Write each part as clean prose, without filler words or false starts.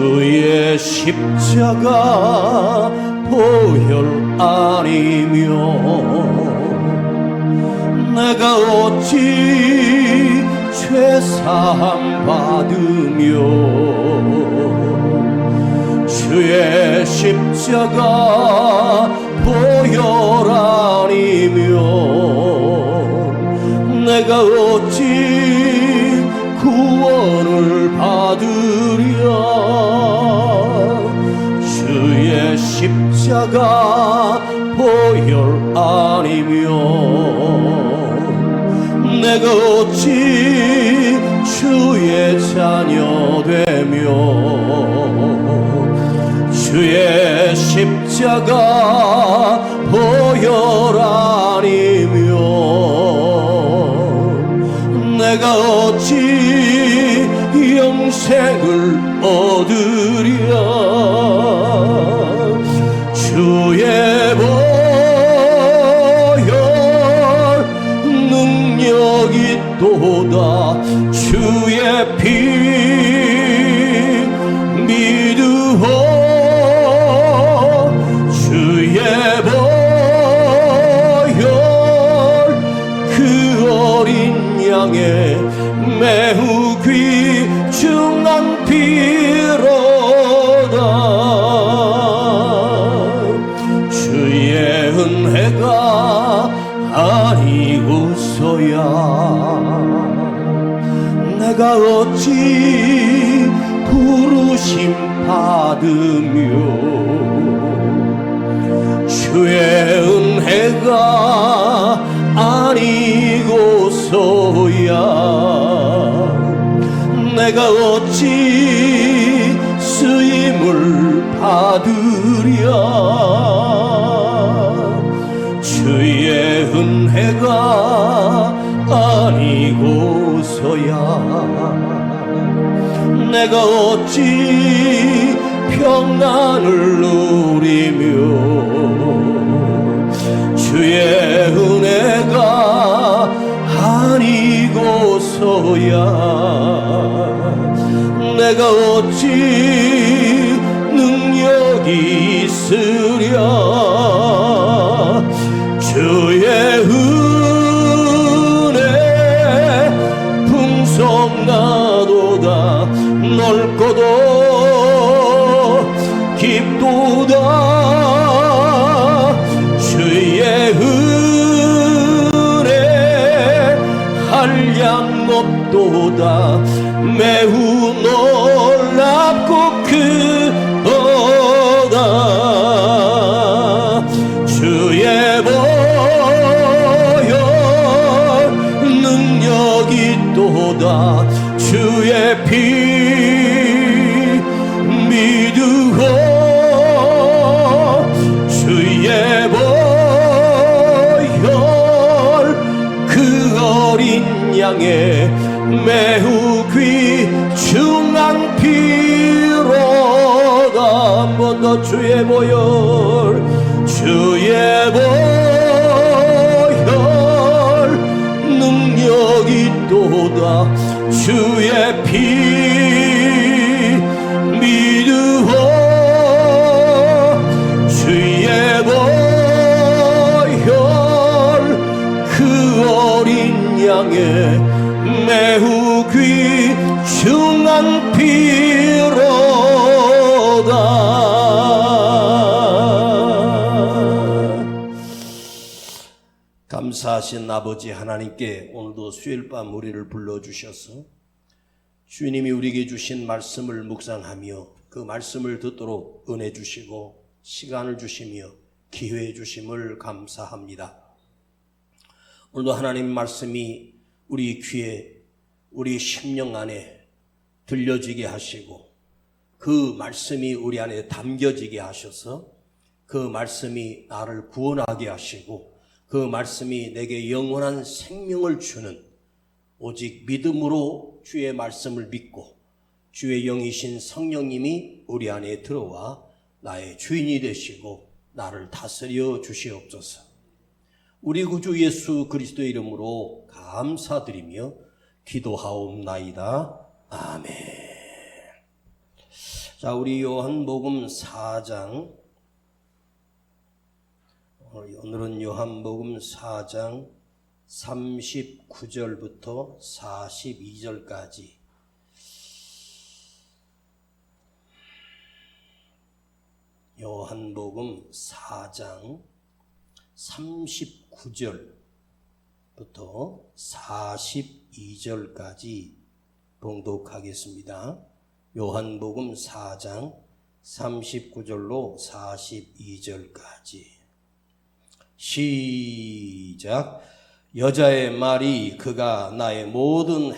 주의 십자가 보혈 아니면 내가 어찌 죄사함 받으며 주의 십자가 보혈 아니면 내가 어찌 구원을 받으랴. 주의 십자가 보혈 아니면 내가 어찌 주의 자녀 되며 주의 십자가 보혈 아니면 내가 어찌 영생을 얻으랴. 주의 보혈 능력이 있도다. 주의 피 믿으오. 주의 보혈 그 어린 양의 매우 귀중한 피로다. 주의 은혜가 아니고서야 내가 어찌 부르심 받으며 주의 은혜가 아니고서야 내가 어찌 쓰임을 받으랴. 주의 은혜가 아니고서야 내가 어찌 평안을 누리며 주의 은혜가 아니고서야 내가 어찌 능력이 있으랴. 주의 은혜 풍성나도다. 넓고도 깊도다. 주의 은혜 한량 없도다. 매우 놀랍고 크도다. 주의 보혈 능력이 있도다. 주의 피 믿으오. 주의 보혈 그 어린 양의 매우 귀중한 피로다. 한 번 더 주의 보혈. 주의 보혈 능력이 있도다. 주의 피 믿으오. 주의 보혈 그 어린 양의 매우 귀중한 피로다. 감사하신 아버지 하나님께 오늘도 수요일밤 우리를 불러주셔서 주님이 우리에게 주신 말씀을 묵상하며 그 말씀을 듣도록 은혜 주시고 시간을 주시며 기회 주심을 감사합니다. 오늘도 하나님 말씀이 우리 귀에 우리 심령 안에 들려지게 하시고 그 말씀이 우리 안에 담겨지게 하셔서 그 말씀이 나를 구원하게 하시고 그 말씀이 내게 영원한 생명을 주는 오직 믿음으로 주의 말씀을 믿고 주의 영이신 성령님이 우리 안에 들어와 나의 주인이 되시고 나를 다스려 주시옵소서. 우리 구주 예수 그리스도의 이름으로 감사드리며 기도하옵나이다. 아멘. 자, 우리 요한복음 4장, 오늘은 요한복음 4장 39절부터 42절까지 요한복음 4장 39절부터 42절까지 봉독하겠습니다. 요한복음 4장 39절로 42절까지 시작. 여자의 말이 그가 나의 모든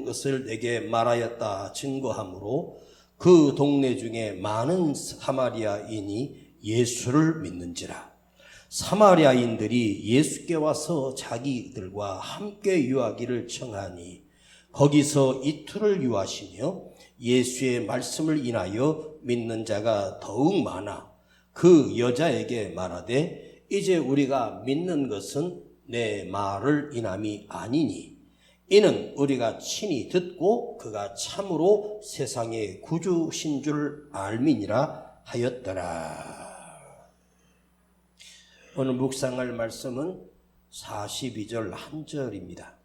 것을 내게 말하였다 증거하므로 그 동네 중에 많은 사마리아인이 예수를 믿는지라. 사마리아인들이 예수께 와서 자기들과 함께 유하기를 청하니 거기서 이틀을 유하시며 예수의 말씀을 인하여 믿는 자가 더욱 많아 그 여자에게 말하되 이제 우리가 믿는 것은 내 말을 인함이 아니니 이는 우리가 친히 듣고 그가 참으로 세상의 구주신 줄 알미니라 하였더라. 오늘 묵상할 말씀은 42절 1절입니다.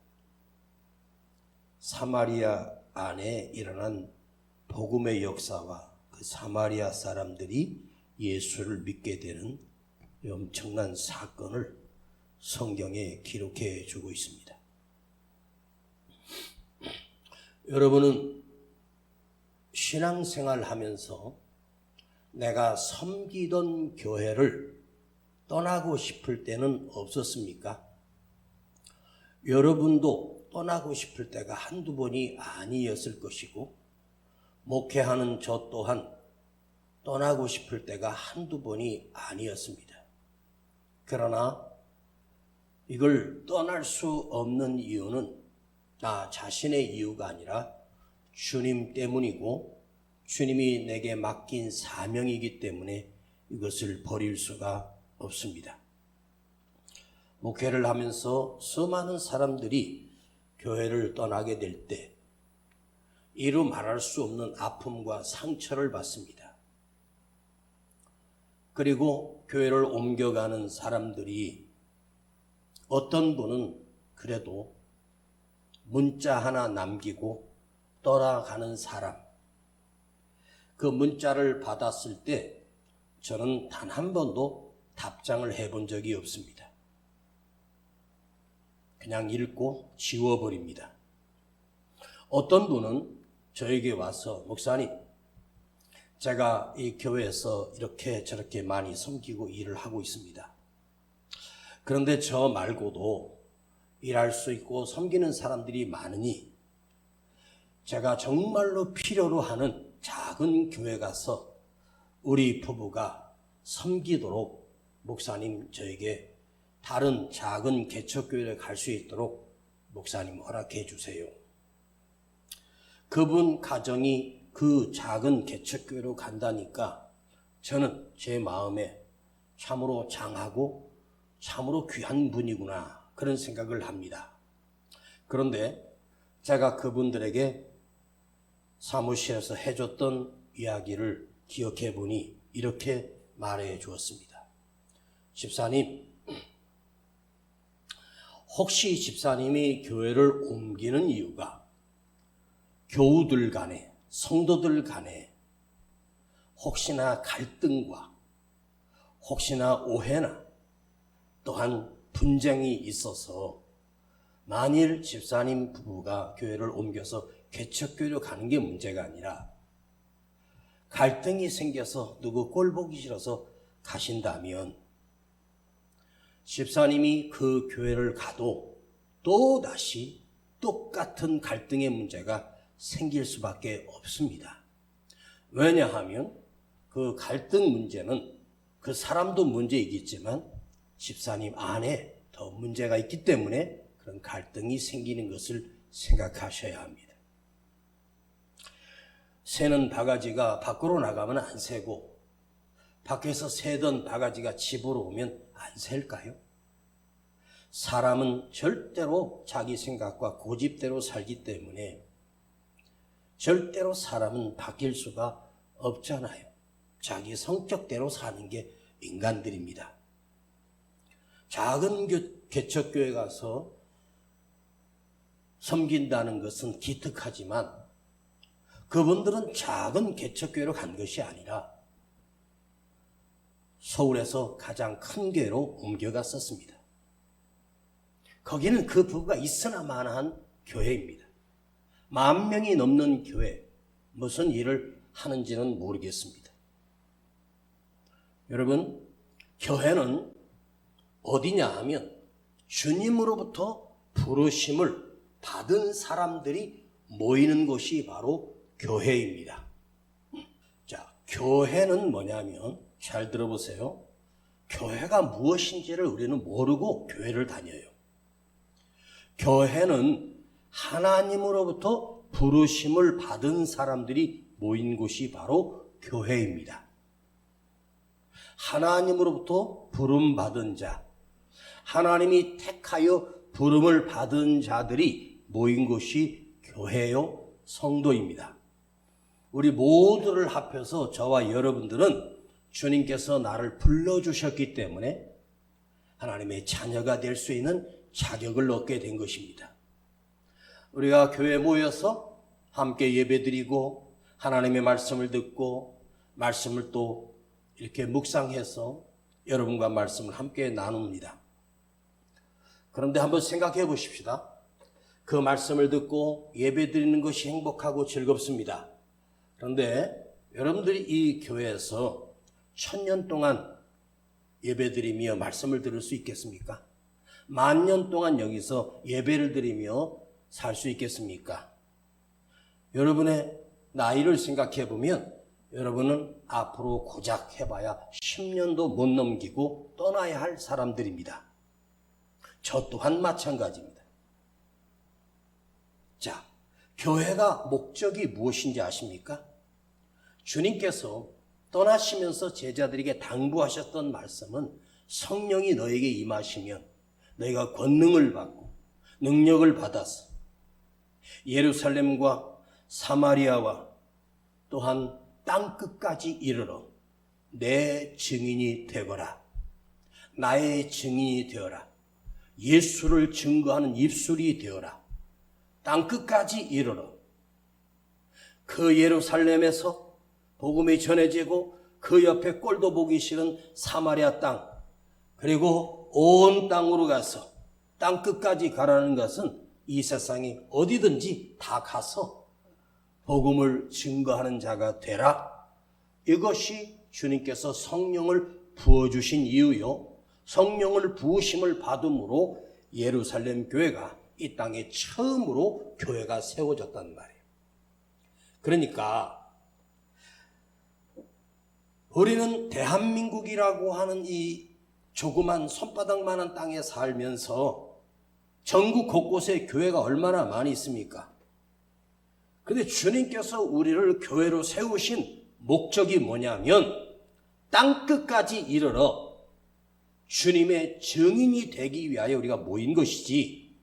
사마리아 안에 일어난 복음의 역사와 그 사마리아 사람들이 예수를 믿게 되는 엄청난 사건을 성경에 기록해 주고 있습니다. 여러분은 신앙생활 하면서 내가 섬기던 교회를 떠나고 싶을 때는 없었습니까? 여러분도 떠나고 싶을 때가 한두 번이 아니었을 것이고 목회하는 저 또한 떠나고 싶을 때가 한두 번이 아니었습니다. 그러나 이걸 떠날 수 없는 이유는 나 자신의 이유가 아니라 주님 때문이고 주님이 내게 맡긴 사명이기 때문에 이것을 버릴 수가 없습니다. 목회를 하면서 수많은 사람들이 교회를 떠나게 될 때 이루 말할 수 없는 아픔과 상처를 받습니다. 그리고 교회를 옮겨가는 사람들이 어떤 분은 그래도 문자 하나 남기고 떠나가는 사람, 그 문자를 받았을 때 저는 단 한 번도 답장을 해본 적이 없습니다. 그냥 읽고 지워버립니다. 어떤 분은 저에게 와서 목사님, 제가 이 교회에서 이렇게 저렇게 많이 섬기고 일을 하고 있습니다. 그런데 저 말고도 일할 수 있고 섬기는 사람들이 많으니 제가 정말로 필요로 하는 작은 교회 가서 우리 부부가 섬기도록 목사님 저에게 다른 작은 개척교회를 갈 수 있도록 목사님 허락해 주세요. 그분 가정이 그 작은 개척교회로 간다니까 저는 제 마음에 참으로 장하고 참으로 귀한 분이구나 그런 생각을 합니다. 그런데 제가 그분들에게 사무실에서 해줬던 이야기를 기억해 보니 이렇게 말해 주었습니다. 집사님, 혹시 집사님이 교회를 옮기는 이유가 교우들 간에, 성도들 간에 혹시나 갈등과 혹시나 오해나 또한 분쟁이 있어서 만일 집사님 부부가 교회를 옮겨서 개척교회로 가는 게 문제가 아니라 갈등이 생겨서 누구 꼴 보기 싫어서 가신다면 집사님이 그 교회를 가도 또다시 똑같은 갈등의 문제가 생길 수밖에 없습니다. 왜냐하면 그 갈등 문제는 그 사람도 문제이겠지만 집사님 안에 더 문제가 있기 때문에 그런 갈등이 생기는 것을 생각하셔야 합니다. 새는 바가지가 밖으로 나가면 안 새고 밖에서 새던 바가지가 집으로 오면 안 셀까요? 사람은 절대로 자기 생각과 고집대로 살기 때문에 절대로 사람은 바뀔 수가 없잖아요. 자기 성격대로 사는 게 인간들입니다. 작은 개척교회 가서 섬긴다는 것은 기특하지만 그분들은 작은 개척교회로 간 것이 아니라 서울에서 가장 큰 교회로 옮겨갔었습니다. 거기는 그 부부가 있으나 마나한 교회입니다. 10,000명이 넘는 교회, 무슨 일을 하는지는 모르겠습니다. 여러분, 교회는 어디냐 하면 주님으로부터 부르심을 받은 사람들이 모이는 곳이 바로 교회입니다. 자, 교회는 뭐냐면 잘 들어보세요. 교회가 무엇인지를 우리는 모르고 교회를 다녀요. 교회는 하나님으로부터 부르심을 받은 사람들이 모인 곳이 바로 교회입니다. 하나님으로부터 부름 받은 자, 하나님이 택하여 부름을 받은 자들이 모인 곳이 교회요, 성도입니다. 우리 모두를 합해서 저와 여러분들은 주님께서 나를 불러주셨기 때문에 하나님의 자녀가 될 수 있는 자격을 얻게 된 것입니다. 우리가 교회에 모여서 함께 예배드리고 하나님의 말씀을 듣고 말씀을 또 이렇게 묵상해서 여러분과 말씀을 함께 나눕니다. 그런데 한번 생각해 보십시다. 그 말씀을 듣고 예배드리는 것이 행복하고 즐겁습니다. 그런데 여러분들이 이 교회에서 1000년 동안 예배드리며 말씀을 들을 수 있겠습니까? 10,000년 동안 여기서 예배를 드리며 살 수 있겠습니까? 여러분의 나이를 생각해 보면 여러분은 앞으로 고작 해봐야 10년도 못 넘기고 떠나야 할 사람들입니다. 저 또한 마찬가지입니다. 자, 교회가 목적이 무엇인지 아십니까? 주님께서 떠나시면서 제자들에게 당부하셨던 말씀은 성령이 너에게 임하시면 너희가 권능을 받고 능력을 받아서 예루살렘과 사마리아와 또한 땅끝까지 이르러 내 증인이 되거라. 나의 증인이 되어라. 예수를 증거하는 입술이 되어라. 땅끝까지 이르러 그 예루살렘에서 복음이 전해지고 그 옆에 꼴도 보기 싫은 사마리아 땅 그리고 온 땅으로 가서 땅끝까지 가라는 것은 이 세상에 어디든지 다 가서 복음을 증거하는 자가 되라. 이것이 주님께서 성령을 부어주신 이유요. 성령을 부으심을 받음으로 예루살렘 교회가 이 땅에 처음으로 교회가 세워졌단 말이에요. 그러니까 우리는 대한민국이라고 하는 이 조그만 손바닥만한 땅에 살면서 전국 곳곳에 교회가 얼마나 많이 있습니까? 근데 주님께서 우리를 교회로 세우신 목적이 뭐냐면 땅끝까지 이르러 주님의 증인이 되기 위하여 우리가 모인 것이지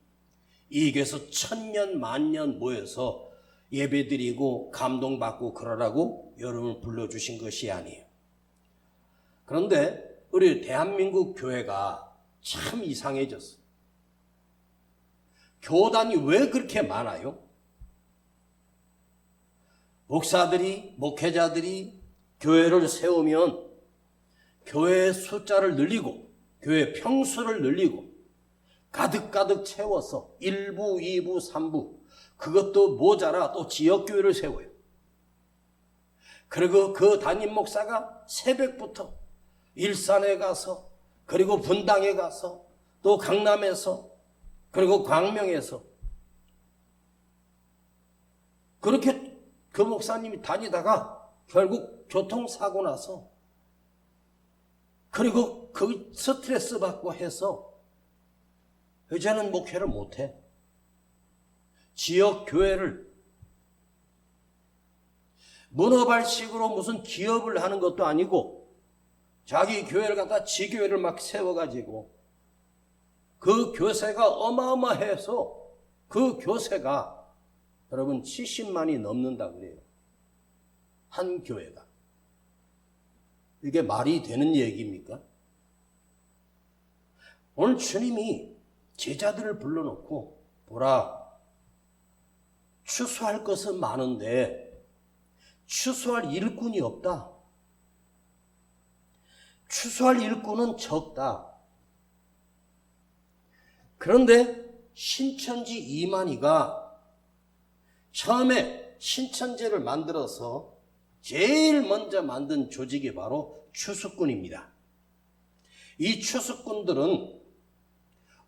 이 교회에서 1000년 만년 모여서 예배드리고 감동받고 그러라고 여러분을 불러주신 것이 아니에요. 그런데 우리 대한민국 교회가 참 이상해졌어요. 교단이 왜 그렇게 많아요? 목사들이, 목회자들이 교회를 세우면 교회의 숫자를 늘리고 교회 평수를 늘리고 가득가득 채워서 1부, 2부, 3부 그것도 모자라 또 지역교회를 세워요. 그리고 그 담임 목사가 새벽부터 일산에 가서 그리고 분당에 가서 또 강남에서 그리고 광명에서 그렇게 그 목사님이 다니다가 결국 교통사고 나서 그리고 그 스트레스 받고 해서 이제는 목회를 못해. 지역 교회를 문어발식으로 무슨 기업을 하는 것도 아니고 자기 교회를 갖다 지교회를 막 세워가지고 그 교세가 어마어마해서 그 교세가 여러분 70만이 넘는다 그래요. 한 교회가. 이게 말이 되는 얘기입니까? 오늘 주님이 제자들을 불러놓고 보라, 추수할 것은 많은데 추수할 일꾼이 없다. 추수할 일꾼은 적다. 그런데 신천지 이만희가 처음에 신천지를 만들어서 제일 먼저 만든 조직이 바로 추수꾼입니다. 이 추수꾼들은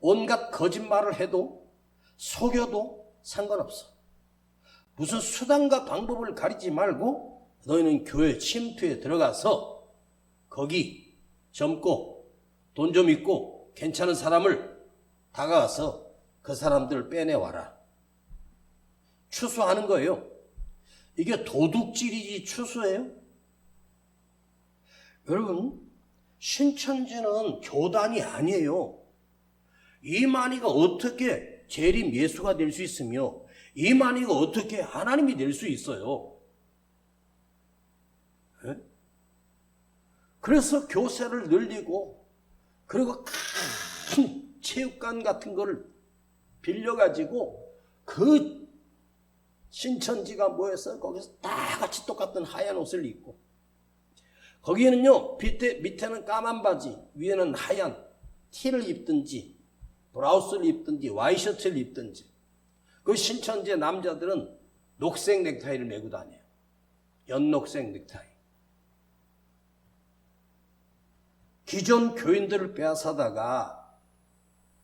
온갖 거짓말을 해도 속여도 상관없어. 무슨 수단과 방법을 가리지 말고 너희는 교회 침투에 들어가서 거기 젊고 돈 좀 있고 괜찮은 사람을 다가가서 그 사람들을 빼내와라. 추수하는 거예요. 이게 도둑질이지 추수예요? 여러분, 신천지는 교단이 아니에요. 이만희가 어떻게 재림 예수가 될 수 있으며 이만희가 어떻게 하나님이 될 수 있어요? 네? 그래서 교세를 늘리고 그리고 큰 체육관 같은 거를 빌려가지고 그 신천지가 모여서 거기서 다 같이 똑같은 하얀 옷을 입고 거기에는요 밑에는 까만 바지 위에는 하얀 티를 입든지 브라우스를 입든지 와이셔츠를 입든지 그 신천지의 남자들은 녹색 넥타이를 메고 다녀요. 연녹색 넥타이. 기존 교인들을 빼앗아다가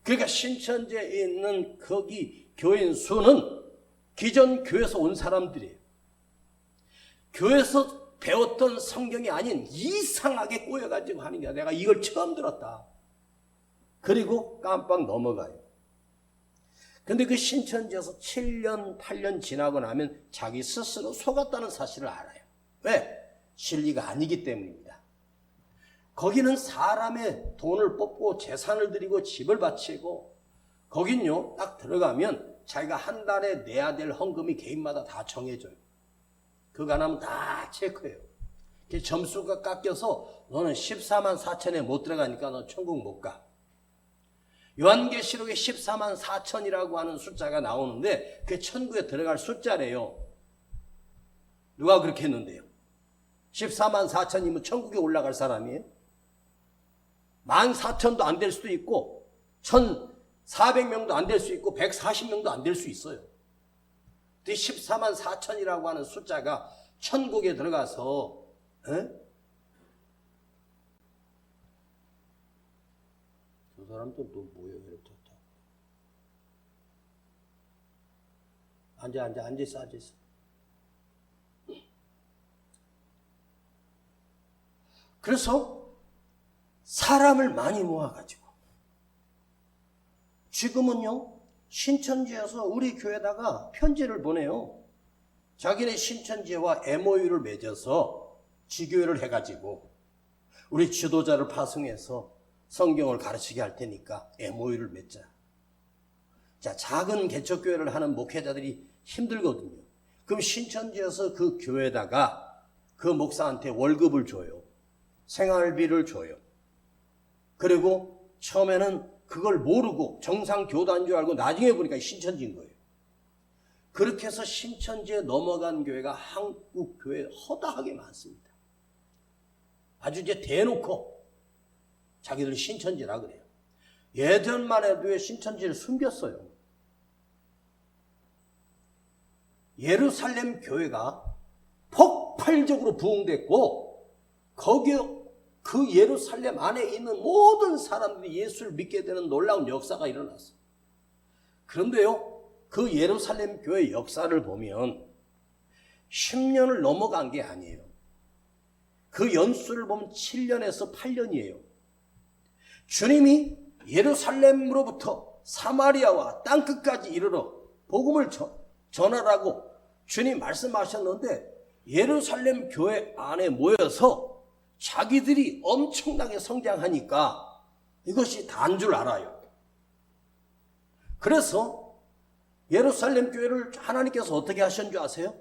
그러니까 신천지에 있는 거기 교인 수는 기존 교회에서 온 사람들이에요. 교회에서 배웠던 성경이 아닌 이상하게 꼬여가지고 하는 게 내가 이걸 처음 들었다. 그리고 깜빡 넘어가요. 근데 그 신천지에서 7년, 8년 지나고 나면 자기 스스로 속았다는 사실을 알아요. 왜? 진리가 아니기 때문입니다. 거기는 사람의 돈을 뽑고 재산을 들이고 집을 바치고 거긴요 딱 들어가면 자기가 한 달에 내야 될 헌금이 개인마다 다 정해져요. 그거 안 하면 다 체크해요. 점수가 깎여서 너는 14만 4천에 못 들어가니까 너 천국 못 가. 요한계시록에 14만 4천이라고 하는 숫자가 나오는데 그게 천국에 들어갈 숫자래요. 누가 그렇게 했는데요? 14만 4천이면 천국에 올라갈 사람이에요? 14,000도 안 될 수도 있고 1,400명도 안 될 수 있고 140명도 안 될 수 있어요. 근데 14만 4천이라고 하는 숫자가 천국에 들어가서 저 사람들 또 뭐예요? 이렇게 앉아있어. 그래서 사람을 많이 모아가지고 지금은요 신천지에서 우리 교회에다가 편지를 보내요. 자기네 신천지와 MOU를 맺어서 지교회를 해가지고 우리 지도자를 파송해서 성경을 가르치게 할 테니까 MOU를 맺자. 자, 작은 개척교회를 하는 목회자들이 힘들거든요. 그럼 신천지에서 그 교회에다가 그 목사한테 월급을 줘요. 생활비를 줘요. 그리고 처음에는 그걸 모르고 정상 교단인 줄 알고 나중에 보니까 신천지인 거예요. 그렇게 해서 신천지에 넘어간 교회가 한국 교회에 허다하게 많습니다. 아주 이제 대놓고 자기들 신천지라 그래요. 예전만 해도 신천지를 숨겼어요. 예루살렘 교회가 폭발적으로 부흥됐고 거기에 그 예루살렘 안에 있는 모든 사람들이 예수를 믿게 되는 놀라운 역사가 일어났어요. 그런데요, 그 예루살렘 교회 역사를 보면 10년을 넘어간 게 아니에요. 그 연수를 보면 7년에서 8년이에요. 주님이 예루살렘으로부터 사마리아와 땅끝까지 이르러 복음을 전하라고 주님 말씀하셨는데 예루살렘 교회 안에 모여서 자기들이 엄청나게 성장하니까 이것이 다인 줄 알아요. 그래서 예루살렘 교회를 하나님께서 어떻게 하신 줄 아세요?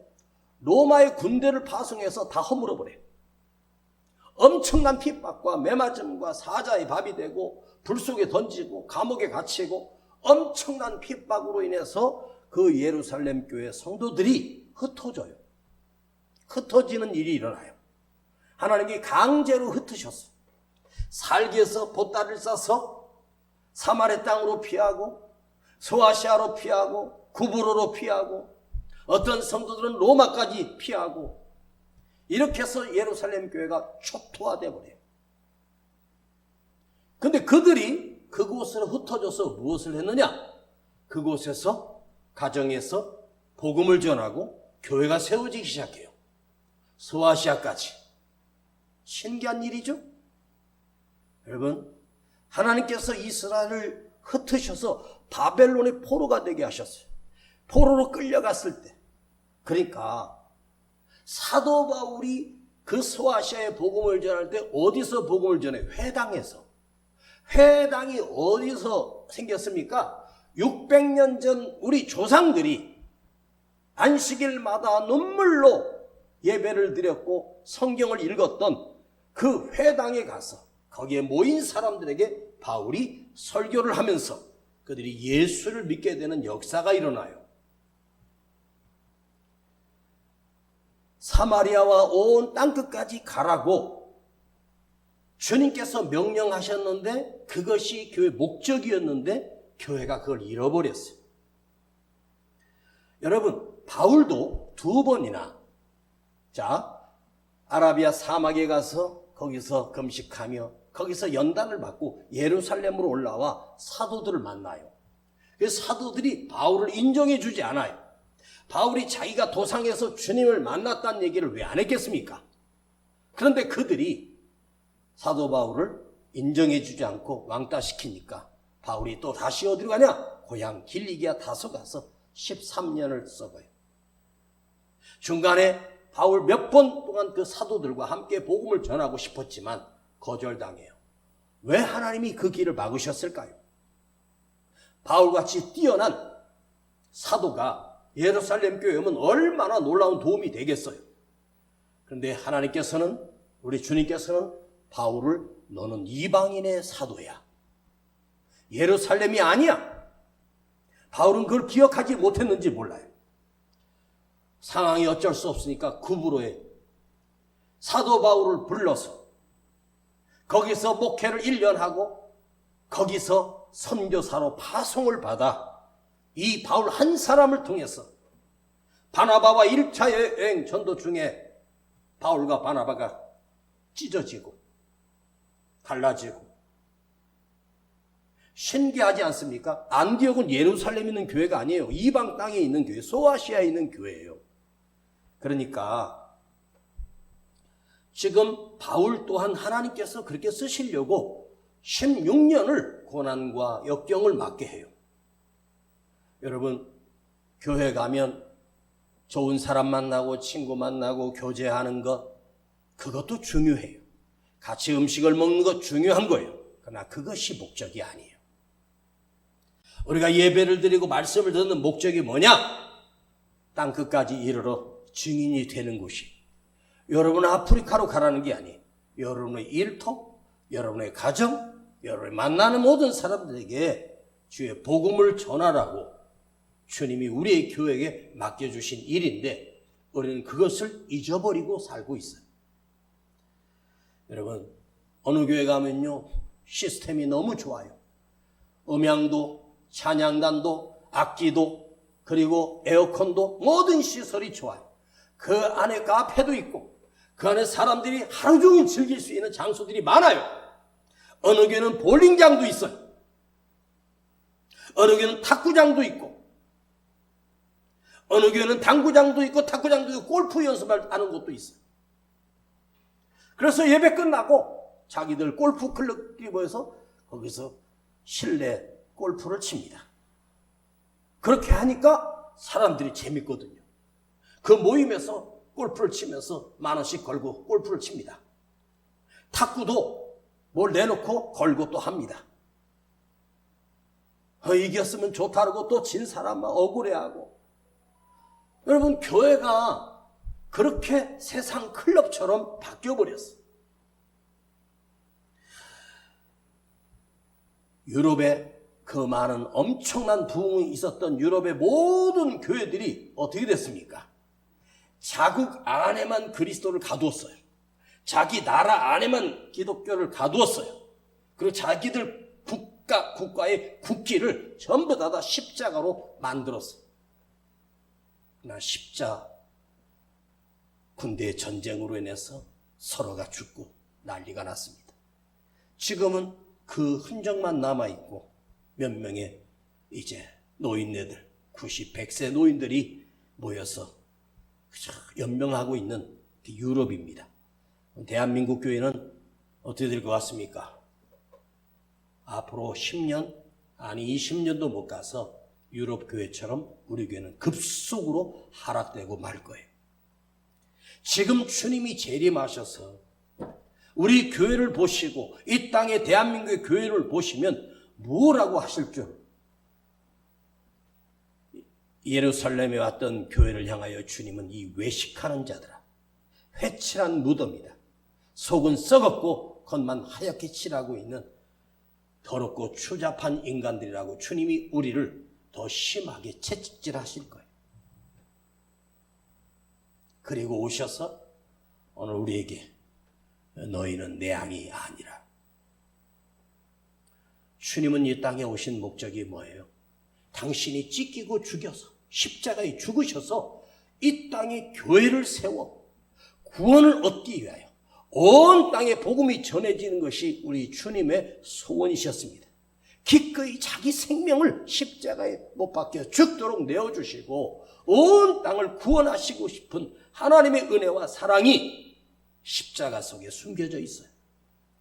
로마의 군대를 파송해서 다 허물어 버려요. 엄청난 핍박과 매맞음과 사자의 밥이 되고 불 속에 던지고 감옥에 갇히고 엄청난 핍박으로 인해서 그 예루살렘 교회 성도들이 흩어져요. 흩어지는 일이 일어나요. 하나님이 강제로 흩으셨어요. 살기 위해서 보따리를 싸서 사마리 땅으로 피하고 소아시아로 피하고 구브로로 피하고 어떤 성도들은 로마까지 피하고 이렇게 해서 예루살렘 교회가 초토화되어 버려요. 근데 그들이 그곳으로 흩어져서 무엇을 했느냐? 그곳에서 가정에서 복음을 전하고 교회가 세워지기 시작해요. 소아시아까지. 신기한 일이죠? 여러분, 하나님께서 이스라엘을 흩으셔서 바벨론의 포로가 되게 하셨어요. 포로로 끌려갔을 때, 그러니까 사도 바울이 그 소아시아에 복음을 전할 때 어디서 복음을 전해요? 회당에서. 회당이 어디서 생겼습니까? 600년 전 우리 조상들이 안식일마다 눈물로 예배를 드렸고 성경을 읽었던 그 회당에 가서 거기에 모인 사람들에게 바울이 설교를 하면서 그들이 예수를 믿게 되는 역사가 일어나요. 사마리아와 온 땅끝까지 가라고 주님께서 명령하셨는데 그것이 교회 목적이었는데 교회가 그걸 잃어버렸어요. 여러분, 바울도 2번이나 아라비아 사막에 가서 거기서 금식하며 거기서 연단을 받고 예루살렘으로 올라와 사도들을 만나요. 그래서 사도들이 바울을 인정해 주지 않아요. 바울이 자기가 도상에서 주님을 만났다는 얘기를 왜 안 했겠습니까? 그런데 그들이 사도 바울을 인정해 주지 않고 왕따시키니까 바울이 또 다시 어디로 가냐? 고향 길리기아 다소 가서 13년을 썩어요. 중간에 바울 몇 번 동안 그 사도들과 함께 복음을 전하고 싶었지만 거절당해요. 왜 하나님이 그 길을 막으셨을까요? 바울같이 뛰어난 사도가 예루살렘 교회에 오면 얼마나 놀라운 도움이 되겠어요. 그런데 하나님께서는, 우리 주님께서는 바울을 너는 이방인의 사도야, 예루살렘이 아니야. 바울은 그걸 기억하지 못했는지 몰라요. 상황이 어쩔 수 없으니까 구브로에 사도 바울을 불러서 거기서 목회를 1년 하고 거기서 선교사로 파송을 받아 이 바울 한 사람을 통해서 바나바와 1차 여행 전도 중에 바울과 바나바가 찢어지고 갈라지고, 신기하지 않습니까? 안디옥은 예루살렘에 있는 교회가 아니에요. 이방 땅에 있는 교회, 소아시아에 있는 교회예요. 그러니까 지금 바울 또한 하나님께서 그렇게 쓰시려고 16년을 고난과 역경을 맞게 해요. 여러분, 교회 가면 좋은 사람 만나고 친구 만나고 교제하는 것, 그것도 중요해요. 같이 음식을 먹는 것 중요한 거예요. 그러나 그것이 목적이 아니에요. 우리가 예배를 드리고 말씀을 듣는 목적이 뭐냐? 땅끝까지 이르러 증인이 되는 곳이, 여러분은 아프리카로 가라는 게 아니에요. 여러분의 일터, 여러분의 가정, 여러분이 만나는 모든 사람들에게 주의 복음을 전하라고 주님이 우리의 교회에 맡겨주신 일인데 우리는 그것을 잊어버리고 살고 있어요. 여러분, 어느 교회 가면요, 시스템이 너무 좋아요. 음향도, 찬양단도, 악기도, 그리고 에어컨도, 모든 시설이 좋아요. 그 안에 카페도 있고 그 안에 사람들이 하루 종일 즐길 수 있는 장소들이 많아요. 어느 교회는 볼링장도 있어요. 어느 교회는 탁구장도 있고, 어느 교회는 당구장도 있고 탁구장도 있고 골프 연습하는 곳도 있어요. 그래서 예배 끝나고 자기들 골프 클럽이 모여서 거기서 실내 골프를 칩니다. 그렇게 하니까 사람들이 재밌거든요. 그 모임에서 골프를 치면서 10,000원씩 걸고 골프를 칩니다. 탁구도 뭘 내놓고 걸고 또 합니다. 이겼으면 좋다고 또 진 사람만 억울해하고. 여러분, 교회가 그렇게 세상 클럽처럼 바뀌어버렸어. 유럽에 그 많은 엄청난 부흥이 있었던 유럽의 모든 교회들이 어떻게 됐습니까? 자국 안에만 그리스도를 가두었어요. 자기 나라 안에만 기독교를 가두었어요. 그리고 자기들 국가의 국기를 전부 다 십자가로 만들었어요. 그러나 군대의 전쟁으로 인해서 서로가 죽고 난리가 났습니다. 지금은 그 흔적만 남아있고 몇 명의 이제 노인네들, 90, 100세 노인들이 모여서 연명하고 있는 유럽입니다. 대한민국 교회는 어떻게 될 것 같습니까? 앞으로 10년, 아니 20년도 못 가서 유럽 교회처럼 우리 교회는 급속으로 하락되고 말 거예요. 지금 주님이 재림하셔서 우리 교회를 보시고 이 땅의 대한민국의 교회를 보시면 뭐라고 하실 줄? 예루살렘에 왔던 교회를 향하여 주님은 이 외식하는 자들아, 회칠한 무덤이다. 속은 썩었고 겉만 하얗게 칠하고 있는 더럽고 추잡한 인간들이라고 주님이 우리를 더 심하게 채찍질하실 거예요. 그리고 오셔서 오늘 우리에게 너희는 내 양이 아니라. 주님은 이 땅에 오신 목적이 뭐예요? 당신이 찢기고 죽여서 십자가에 죽으셔서 이 땅에 교회를 세워 구원을 얻기 위하여 온 땅에 복음이 전해지는 것이 우리 주님의 소원이셨습니다. 기꺼이 자기 생명을 십자가에 못 박혀 죽도록 내어주시고 온 땅을 구원하시고 싶은 하나님의 은혜와 사랑이 십자가 속에 숨겨져 있어요.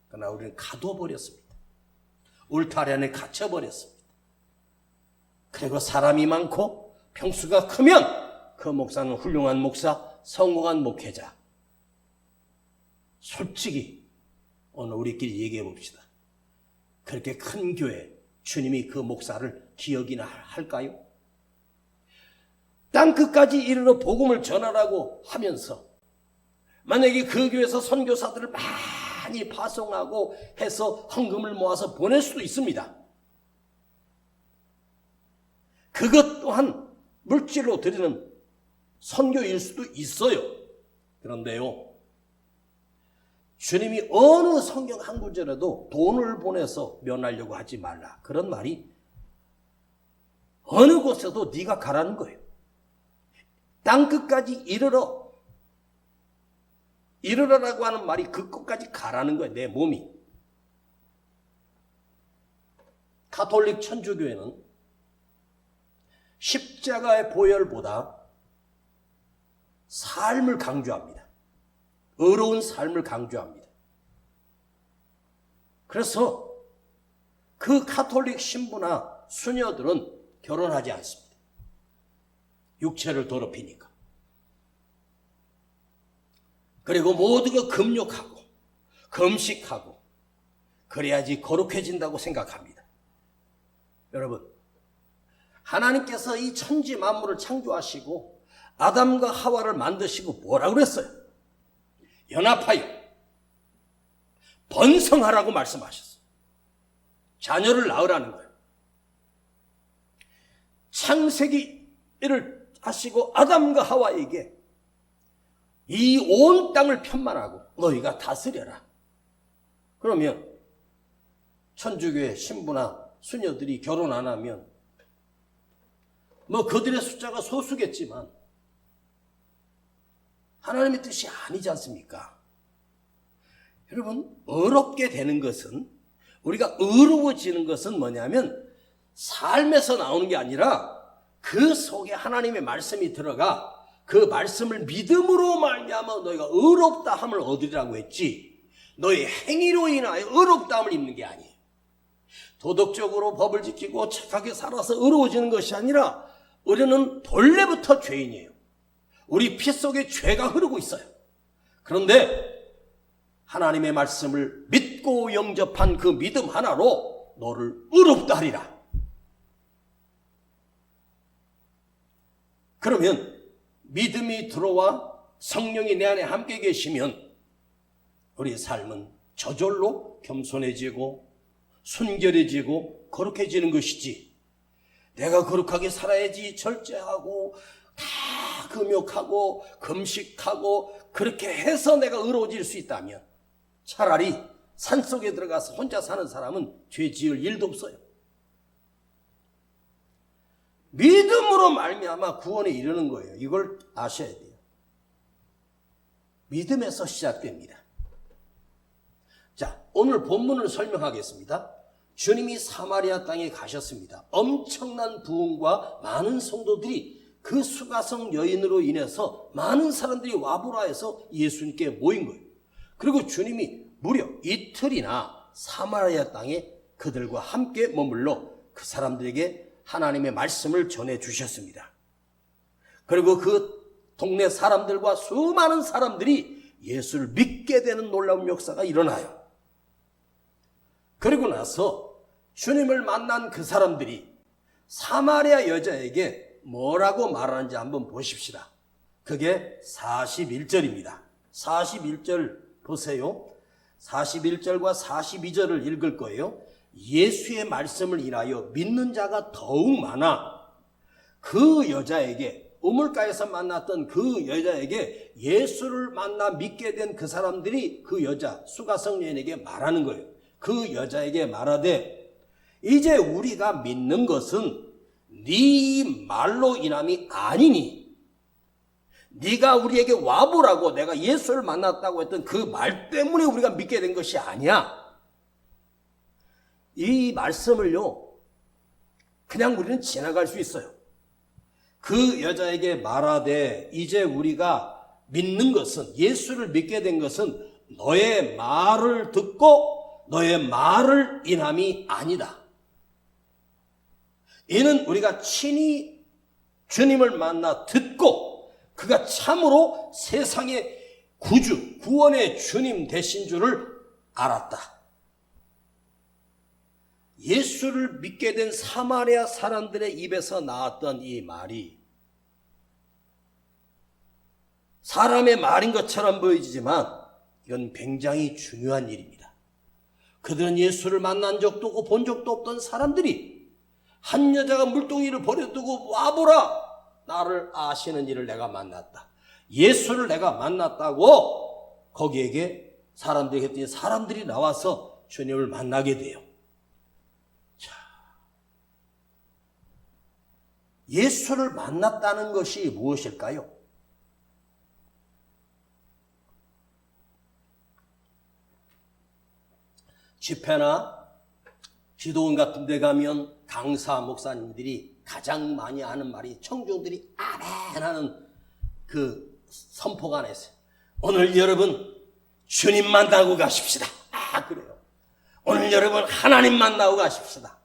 그러나 우리는 가둬버렸습니다. 울타리 안에 갇혀버렸습니다. 그리고 사람이 많고 평수가 크면 그 목사는 훌륭한 목사, 성공한 목회자. 솔직히 오늘 우리끼리 얘기해 봅시다. 그렇게 큰 교회 주님이 그 목사를 기억이나 할까요? 땅끝까지 이르러 복음을 전하라고 하면서 만약에 그 교회에서 선교사들을 많이 파송하고 해서 헌금을 모아서 보낼 수도 있습니다. 그것 또한 물질로 드리는 선교일 수도 있어요. 그런데요, 주님이 어느 성경 한 구절에도 돈을 보내서 면하려고 하지 말라. 그런 말이 어느 곳에도 네가 가라는 거예요. 땅끝까지 이르러라고 하는 말이 그 끝까지 가라는 거예요. 내 몸이. 가톨릭 천주교회는 십자가의 보혈보다 삶을 강조합니다. 의로운 삶을 강조합니다. 그래서 그 가톨릭 신부나 수녀들은 결혼하지 않습니다. 육체를 더럽히니까. 그리고 모두가 금욕하고 금식하고 그래야지 거룩해진다고 생각합니다. 여러분, 하나님께서 이 천지 만물을 창조하시고 아담과 하와를 만드시고 뭐라고 그랬어요? 연합하여 번성하라고 말씀하셨어요. 자녀를 낳으라는 거예요. 창세기를 하시고 아담과 하와에게 이 온 땅을 편만하고 너희가 다스려라. 그러면 천주교의 신부나 수녀들이 결혼 안 하면 그들의 숫자가 소수겠지만 하나님의 뜻이 아니지 않습니까? 여러분, 어렵게 되는 것은, 우리가 의로워지는 것은 뭐냐면 삶에서 나오는 게 아니라 그 속에 하나님의 말씀이 들어가 그 말씀을 믿음으로 말미암아 너희가 의롭다함을 얻으리라고 했지, 너희 행위로 인하여 의롭다함을 입는 게 아니에요. 도덕적으로 법을 지키고 착하게 살아서 의로워지는 것이 아니라 우리는 본래부터 죄인이에요. 우리 피 속에 죄가 흐르고 있어요. 그런데 하나님의 말씀을 믿고 영접한 그 믿음 하나로 너를 의롭다 하리라. 그러면 믿음이 들어와 성령이 내 안에 함께 계시면 우리의 삶은 저절로 겸손해지고 순결해지고 거룩해지는 것이지, 내가 거룩하게 살아야지 절제하고 다 금욕하고 금식하고 그렇게 해서 내가 의로워질 수 있다면 차라리 산속에 들어가서 혼자 사는 사람은 죄 지을 일도 없어요. 믿음으로 말미암아 구원에 이르는 거예요. 이걸 아셔야 돼요. 믿음에서 시작됩니다. 자, 오늘 본문을 설명하겠습니다. 주님이 사마리아 땅에 가셨습니다. 엄청난 부흥과 많은 성도들이 그 수가성 여인으로 인해서 많은 사람들이 와보라해서 예수님께 모인 거예요. 그리고 주님이 무려 이틀이나 사마리아 땅에 그들과 함께 머물러 그 사람들에게 하나님의 말씀을 전해주셨습니다. 그리고 그 동네 사람들과 수많은 사람들이 예수를 믿게 되는 놀라운 역사가 일어나요. 그리고 나서 주님을 만난 그 사람들이 사마리아 여자에게 뭐라고 말하는지 한번 보십시다. 그게 41절입니다. 41절 보세요. 41절과 42절을 읽을 거예요. 예수의 말씀을 인하여 믿는 자가 더욱 많아 그 여자에게, 우물가에서 만났던 그 여자에게 예수를 만나 믿게 된 그 사람들이 그 여자 수가성 여인에게 말하는 거예요. 그 여자에게 말하되 이제 우리가 믿는 것은 네 말로 인함이 아니니, 네가 우리에게 와보라고 내가 예수를 만났다고 했던 그 말 때문에 우리가 믿게 된 것이 아니야. 이 말씀을요 그냥 우리는 지나갈 수 있어요. 그 여자에게 말하되 이제 우리가 믿는 것은, 예수를 믿게 된 것은 너의 말을 듣고 너의 말을 인함이 아니다. 이는 우리가 친히 주님을 만나 듣고 그가 참으로 세상의 구주, 구원의 주님 되신 줄을 알았다. 예수를 믿게 된 사마리아 사람들의 입에서 나왔던 이 말이 사람의 말인 것처럼 보이지만 이건 굉장히 중요한 일입니다. 그들은 예수를 만난 적도 없고 본 적도 없던 사람들이 한 여자가 물동이를 버려두고 와보라, 나를 아시는 이를 내가 만났다, 예수를 내가 만났다고 거기에게 사람들이 했더니 사람들이 나와서 주님을 만나게 돼요. 자, 예수를 만났다는 것이 무엇일까요? 집회나 기도원 같은 데 가면 강사 목사님들이 가장 많이 하는 말이, 청중들이 아멘 하는 그 선포가 하나 있어요. 오늘 여러분 주님 만나고 가십시다. 그래요. 오늘 여러분 하나님 만나고 가십시다.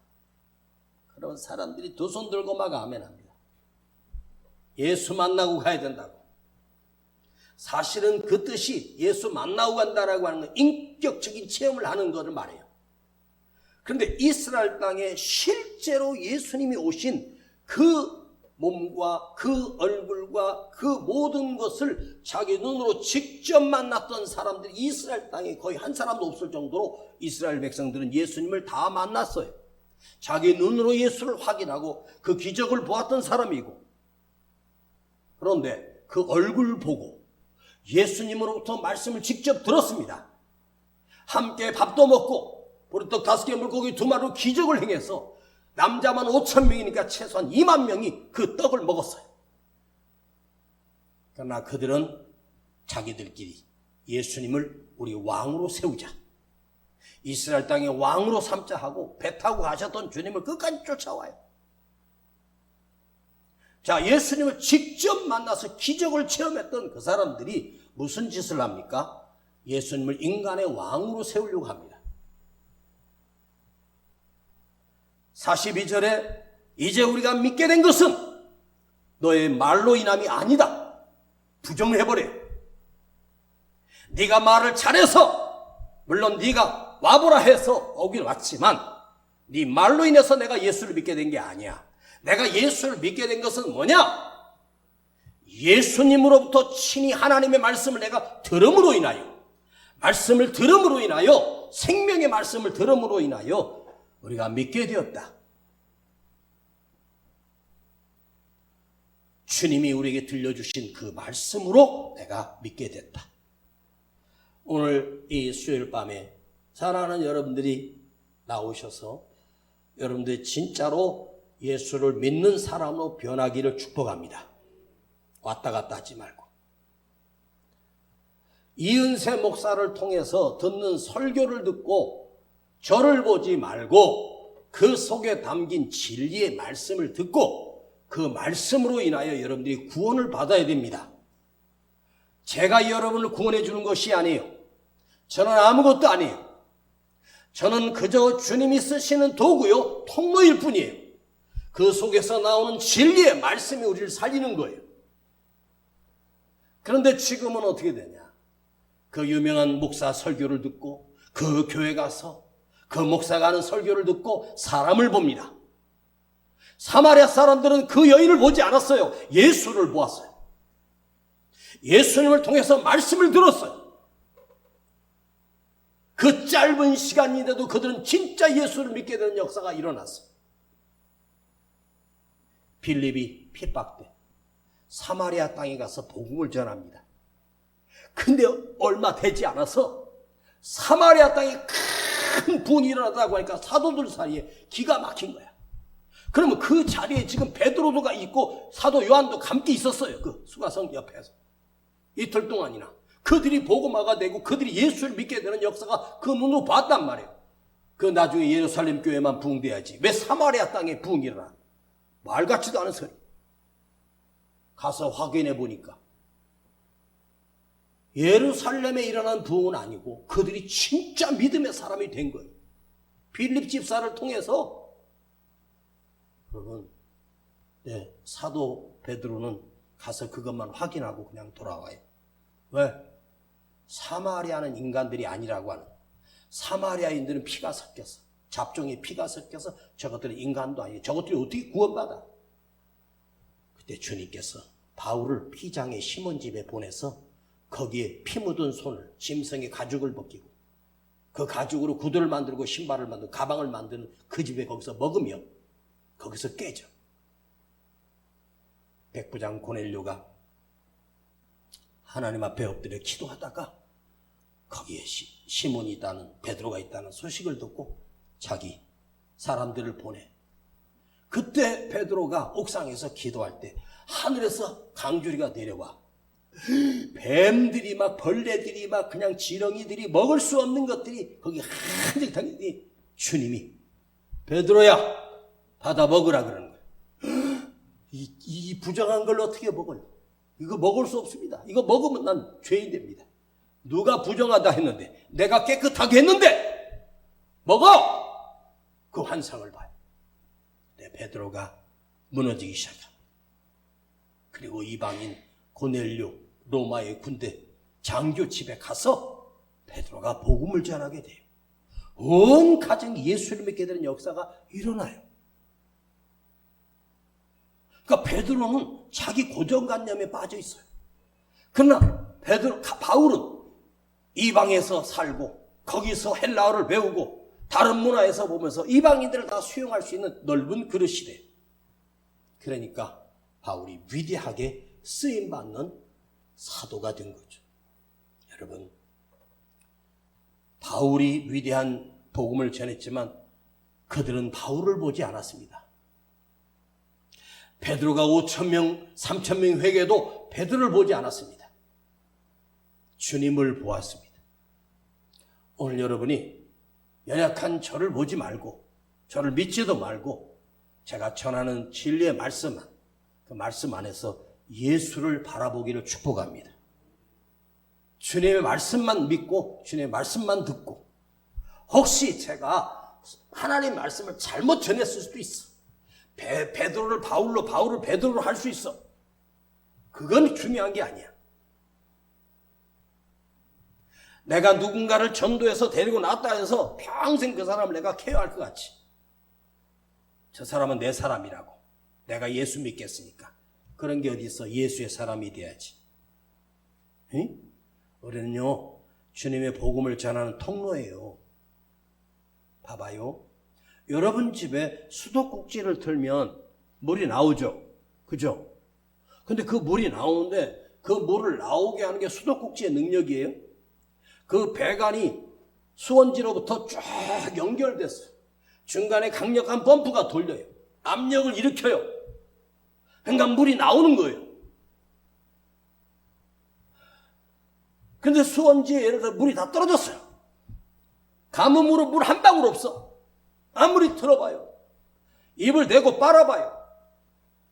그런 사람들이 두 손 들고 막 아멘합니다. 예수 만나고 가야 된다고. 사실은 그 뜻이 예수 만나고 간다라고 하는 건 인격적인 체험을 하는 것을 말해요. 그런데 이스라엘 땅에 실제로 예수님이 오신 그 몸과 그 얼굴과 그 모든 것을 자기 눈으로 직접 만났던 사람들이 이스라엘 땅에 거의 한 사람도 없을 정도로 이스라엘 백성들은 예수님을 다 만났어요. 자기 눈으로 예수를 확인하고 그 기적을 보았던 사람이고, 그런데 그 얼굴 보고 예수님으로부터 말씀을 직접 들었습니다. 함께 밥도 먹고 보리떡 5개 물고기 2마리로 기적을 행해서 남자만 5,000명이니까 최소한 2만 명이 그 떡을 먹었어요. 그러나 그들은 자기들끼리 예수님을 우리 왕으로 세우자, 이스라엘 땅의 왕으로 삼자 하고 배 타고 가셨던 주님을 끝까지 쫓아와요. 자, 예수님을 직접 만나서 기적을 체험했던 그 사람들이 무슨 짓을 합니까? 예수님을 인간의 왕으로 세우려고 합니다. 42절에 이제 우리가 믿게 된 것은 너의 말로 인함이 아니다. 부정을 해버려요. 네가 말을 잘해서, 물론 네가 와보라 해서 오긴 왔지만 네 말로 인해서 내가 예수를 믿게 된 게 아니야. 내가 예수를 믿게 된 것은 뭐냐? 예수님으로부터 친히 하나님의 말씀을 내가 들음으로 인하여, 말씀을 들음으로 인하여, 생명의 말씀을 들음으로 인하여 우리가 믿게 되었다. 주님이 우리에게 들려주신 그 말씀으로 내가 믿게 됐다. 오늘 이 수요일 밤에 사랑하는 여러분들이 나오셔서 여러분들이 진짜로 예수를 믿는 사람으로 변하기를 축복합니다. 왔다 갔다 하지 말고. 이은세 목사를 통해서 듣는 설교를 듣고 저를 보지 말고 그 속에 담긴 진리의 말씀을 듣고 그 말씀으로 인하여 여러분들이 구원을 받아야 됩니다. 제가 여러분을 구원해 주는 것이 아니에요. 저는 아무것도 아니에요. 저는 그저 주님이 쓰시는 도구요, 통로일 뿐이에요. 그 속에서 나오는 진리의 말씀이 우리를 살리는 거예요. 그런데 지금은 어떻게 되냐? 그 유명한 목사 설교를 듣고 그 교회 가서 그 목사가 하는 설교를 듣고 사람을 봅니다. 사마리아 사람들은 그 여인을 보지 않았어요. 예수를 보았어요. 예수님을 통해서 말씀을 들었어요. 그 짧은 시간인데도 그들은 진짜 예수를 믿게 되는 역사가 일어났어요. 빌립이 핍박돼 사마리아 땅에 가서 복음을 전합니다. 근데 얼마 되지 않아서 사마리아 땅에 큰 분이 일어나다고 하니까 사도들 사이에 기가 막힌 거야. 그러면 그 자리에 지금 베드로가 있고 사도 요한도 함께 있었어요. 그 수가성 옆에서. 이틀 동안이나. 그들이 복음화가 되고 그들이 예수를 믿게 되는 역사가 그 눈으로 봤단 말이에요. 그 나중에 예루살렘 교회만 부흥돼야지. 왜 사마리아 땅에 부흥이 일어나? 말 같지도 않은 소리. 가서 확인해 보니까 예루살렘에 일어난 부흥은 아니고 그들이 진짜 믿음의 사람이 된 거예요. 빌립 집사를 통해서. 그러면 사도 베드로는 가서 그것만 확인하고 그냥 돌아와요. 왜? 사마리아는 인간들이 아니라고 하는. 사마리아인들은 피가 섞여서, 잡종의 피가 섞여서 저것들은 인간도 아니에요. 저것들이 어떻게 구원받아? 그때 주님께서 바울을 피장의 시몬 집에 보내서 거기에 피 묻은 손을, 짐승의 가죽을 벗기고 그 가죽으로 구두를 만들고 신발을 만들고 가방을 만드는 그 집에 거기서 먹으며 거기서 깨져. 백부장 고넬료가 하나님 앞에 엎드려 기도하다가 거기에 시몬이 있다는, 베드로가 있다는 소식을 듣고 자기 사람들을 보내. 그때 베드로가 옥상에서 기도할 때 하늘에서 강주리가 내려와. 뱀들이 막, 벌레들이 막, 그냥 지렁이들이, 먹을 수 없는 것들이 거기 한적하니 주님이 베드로야 받아 먹으라 그러는 거예요. 이 부정한 걸 어떻게 먹어요? 이거 먹을 수 없습니다. 이거 먹으면 난 죄인 됩니다. 누가 부정하다 했는데, 내가 깨끗하게 했는데 먹어! 그 환상을 봐요. 베드로가 무너지기 시작합니다. 그리고 이방인 고넬료 로마의 군대 장교 집에 가서 베드로가 복음을 전하게 돼요. 온 가정이 예수를 믿게 되는 역사가 일어나요. 그러니까 베드로는 자기 고정관념에 빠져 있어요. 그러나 바울은 이방에서 살고 거기서 헬라어를 배우고 다른 문화에서 보면서 이방인들을 다 수용할 수 있는 넓은 그릇이래요. 그러니까 바울이 위대하게 쓰임받는 사도가 된 거죠. 여러분, 바울이 위대한 복음을 전했지만 그들은 바울을 보지 않았습니다. 베드로가 5,000명, 3,000명 회개도 베드로를 보지 않았습니다. 주님을 보았습니다. 오늘 여러분이 연약한 저를 보지 말고, 저를 믿지도 말고, 제가 전하는 진리의 말씀만, 그 말씀 안에서 예수를 바라보기를 축복합니다. 주님의 말씀만 믿고 주님의 말씀만 듣고, 혹시 제가 하나님의 말씀을 잘못 전했을 수도 있어. 베드로를 바울로, 바울을 베드로로 할 수 있어. 그건 중요한 게 아니야. 내가 누군가를 전도해서 데리고 나왔다 해서 평생 그 사람을 내가 케어할 것 같지. 저 사람은 내 사람이라고. 내가 예수 믿겠으니까. 그런 게 어디 있어? 예수의 사람이 돼야지. 응? 우리는요, 주님의 복음을 전하는 통로예요. 봐봐요. 여러분 집에 수도꼭지를 틀면 물이 나오죠? 그죠? 근데 그 물이 나오는데 그 물을 나오게 하는 게 수도꼭지의 능력이에요. 그 배관이 수원지로부터 쫙 연결됐어요. 중간에 강력한 펌프가 돌려요. 압력을 일으켜요. 그러니까 물이 나오는 거예요. 근데 수원지에 예를 들어 물이 다 떨어졌어요. 가뭄으로 물 한 방울 없어. 아무리 틀어봐요. 입을 대고 빨아봐요.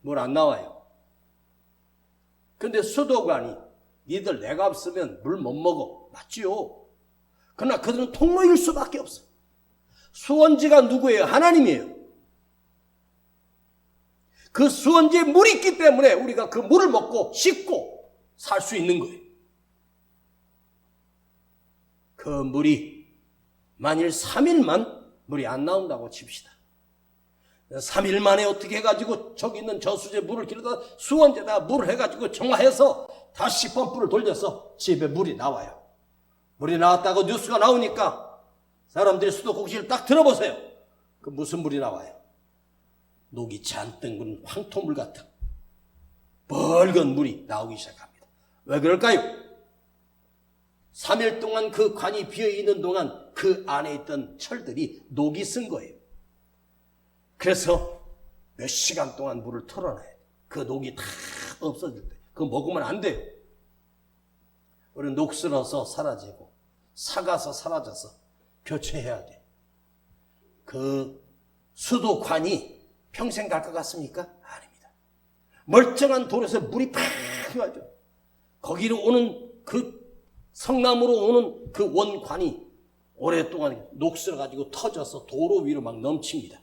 물 안 나와요. 근데 수도관이 니들 내가 없으면 물 못 먹어. 맞지요? 그러나 그들은 통로일 수밖에 없어. 수원지가 누구예요? 하나님이에요. 그 수원지에 물이 있기 때문에 우리가 그 물을 먹고 씻고 살 수 있는 거예요. 그 물이 만일 3일만 물이 안 나온다고 칩시다. 3일 만에 어떻게 해가지고 저기 있는 저수지에 물을 길어다 수원지에다가 물을 해가지고 정화해서 다시 펌프를 돌려서 집에 물이 나와요. 물이 나왔다고 뉴스가 나오니까 사람들이 수도꼭지를 딱 들어보세요. 그 무슨 물이 나와요? 녹이 잔뜩 묻은 황토물 같은 뻘건 물이 나오기 시작합니다. 왜 그럴까요? 3일 동안 그 관이 비어있는 동안 그 안에 있던 철들이 녹이 쓴 거예요. 그래서 몇 시간 동안 물을 털어놔야 돼요. 그 녹이 다 없어질 때. 그거 먹으면 안 돼요. 우리는 녹슬어서 사라지고 삭아서 사라져서 교체해야 돼요. 그 수도관이 평생 갈 것 같습니까? 아닙니다. 멀쩡한 돌에서 물이 팍 가죠. 거기로 오는 그 성남으로 오는 그 원관이 오랫동안 녹슬어가지고 터져서 도로 위로 막 넘칩니다.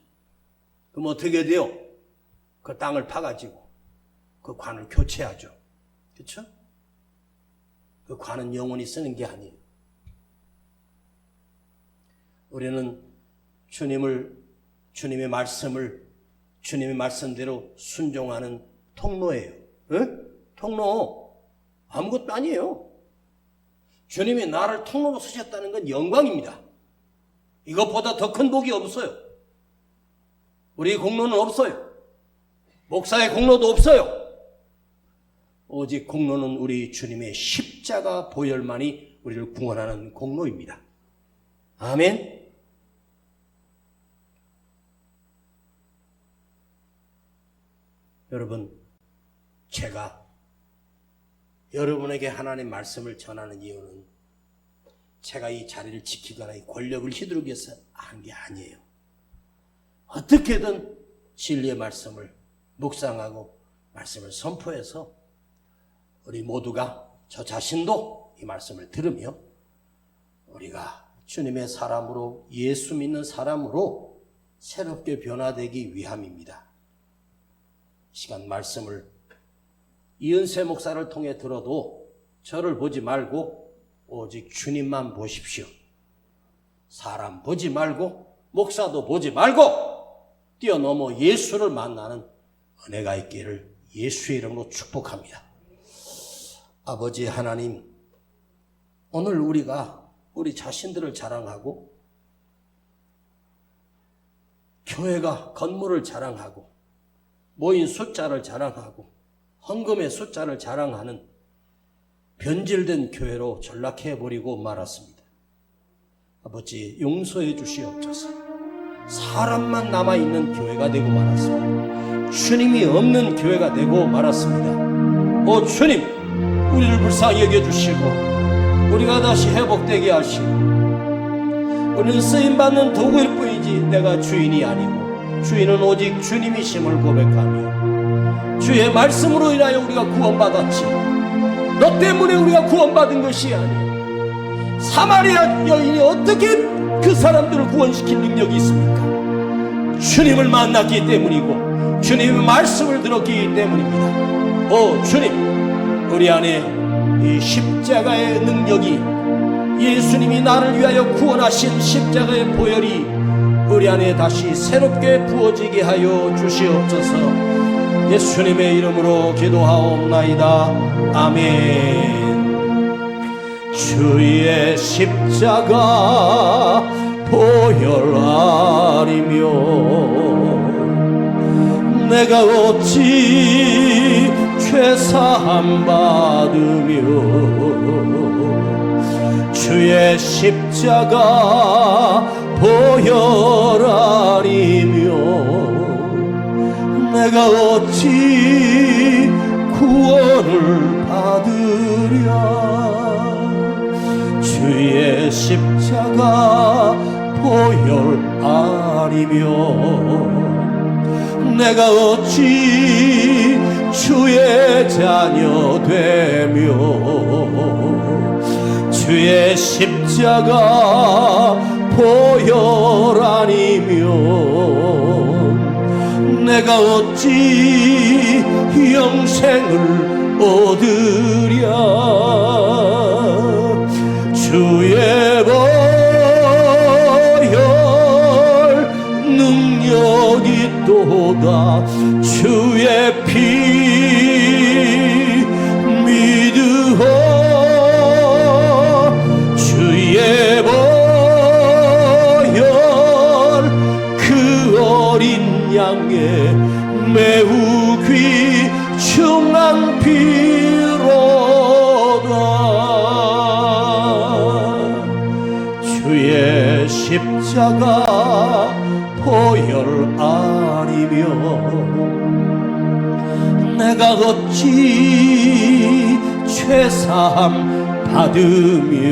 그럼 어떻게 돼요? 그 땅을 파가지고 그 관을 교체하죠. 그렇죠? 그 관은 영원히 쓰는 게 아니에요. 우리는 주님의 말씀대로 순종하는 통로예요. 응? 통로. 아무것도 아니에요. 주님이 나를 통로로 쓰셨다는 건 영광입니다. 이것보다 더 큰 복이 없어요. 우리 공로는 없어요. 목사의 공로도 없어요. 오직 공로는 우리 주님의 십자가 보혈만이 우리를 구원하는 공로입니다. 아멘. 여러분, 제가 여러분에게 하나님의 말씀을 전하는 이유는 제가 이 자리를 지키거나 이 권력을 휘두르기 위해서 하는 게 아니에요. 어떻게든 진리의 말씀을 묵상하고 말씀을 선포해서 우리 모두가 저 자신도 이 말씀을 들으며 우리가 주님의 사람으로 예수 믿는 사람으로 새롭게 변화되기 위함입니다. 이 시간 말씀을 이은세 목사를 통해 들어도 저를 보지 말고 오직 주님만 보십시오. 사람 보지 말고 목사도 보지 말고 뛰어넘어 예수를 만나는 은혜가 있기를 예수의 이름으로 축복합니다. 아버지 하나님, 오늘 우리가 우리 자신들을 자랑하고 교회가 건물을 자랑하고 모인 숫자를 자랑하고 헌금의 숫자를 자랑하는 변질된 교회로 전락해버리고 말았습니다. 아버지 용서해 주시옵소서. 사람만 남아있는 교회가 되고 말았습니다. 주님이 없는 교회가 되고 말았습니다. 오 주님, 우리를 불쌍히 여겨주시고 우리가 다시 회복되게 하시고 우리는 쓰임받는 도구일 뿐이지 내가 주인이 아니고 주인은 오직 주님이심을 고백하며 주의 말씀으로 인하여 우리가 구원받았지 너 때문에 우리가 구원받은 것이 아니야. 사마리아 여인이 어떻게 그 사람들을 구원시킬 능력이 있습니까? 주님을 만났기 때문이고 주님의 말씀을 들었기 때문입니다. 오 주님, 우리 안에 이 십자가의 능력이 예수님이 나를 위하여 구원하신 십자가의 보혈이 우리 안에 다시 새롭게 부어지게 하여 주시옵소서. 예수님의 이름으로 기도하옵나이다. 아멘. 주의 십자가 보혈 아리며 내가 어찌 죄사함 받으며 주의 십자가 보혈 아리며 내가 어찌 구원을 받으랴. 주의 십자가 보혈 아리며 내가 어찌 주의 자녀 되며 주의 십자가 보혈 아니며 내가 어찌 영생을 얻으랴. 주의 보혈 능력이 또다. 주의 피 믿으오. 주의 보혈 그 어린 양의 매우 귀중한 피로다. 주의 십자가 보혈 아니며 내가 어찌 죄사함 받으며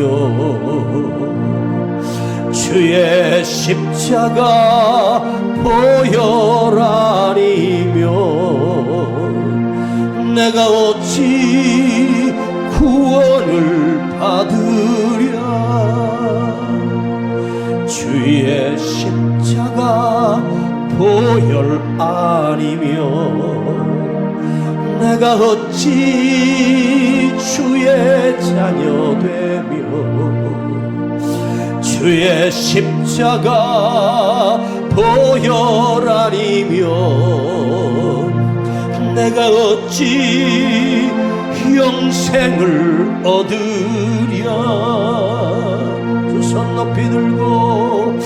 주의 십자가 보혈 아니며 내가 어찌 구원을 받으랴. 주의 십자가 보혈 아니며 내가 어찌 주의 자녀 되며 주의 십자가 보혈 아니며 내가 어찌 영생을 얻으랴. 두 손 높이 들고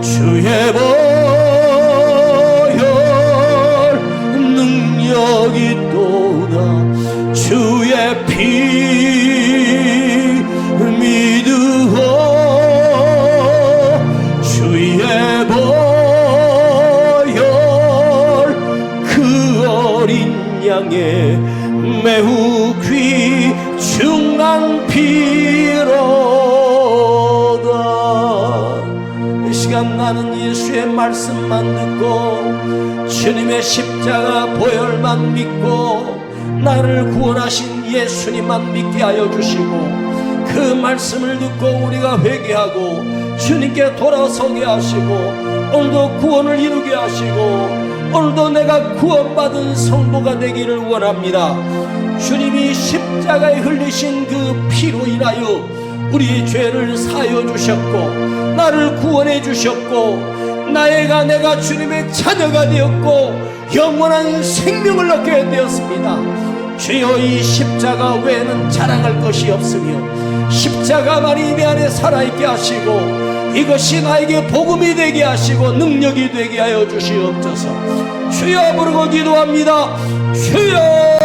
주의 보혈 능력이 또다. 주의 피 믿으오. 주의 보혈 그 어린 양의 매우 귀중한 피로다. 이 시간 나는 예수의 말씀만 듣고 주님의 십자가 보혈만 믿고 나를 구원하신 예수님만 믿게 하여 주시고 그 말씀을 듣고 우리가 회개하고 주님께 돌아서게 하시고 오늘도 구원을 이루게 하시고 오늘도 내가 구원받은 성도가 되기를 원합니다. 주님이 십자가에 흘리신 그 피로 인하여 우리의 죄를 사하여 주셨고 나를 구원해 주셨고 내가 주님의 자녀가 되었고 영원한 생명을 얻게 되었습니다. 주여 이 십자가 외에는 자랑할 것이 없으며 십자가만이 내 안에 살아있게 하시고 이것이 나에게 복음이 되게 하시고 능력이 되게 하여 주시옵소서. 주여 부르고 기도합니다. 주여.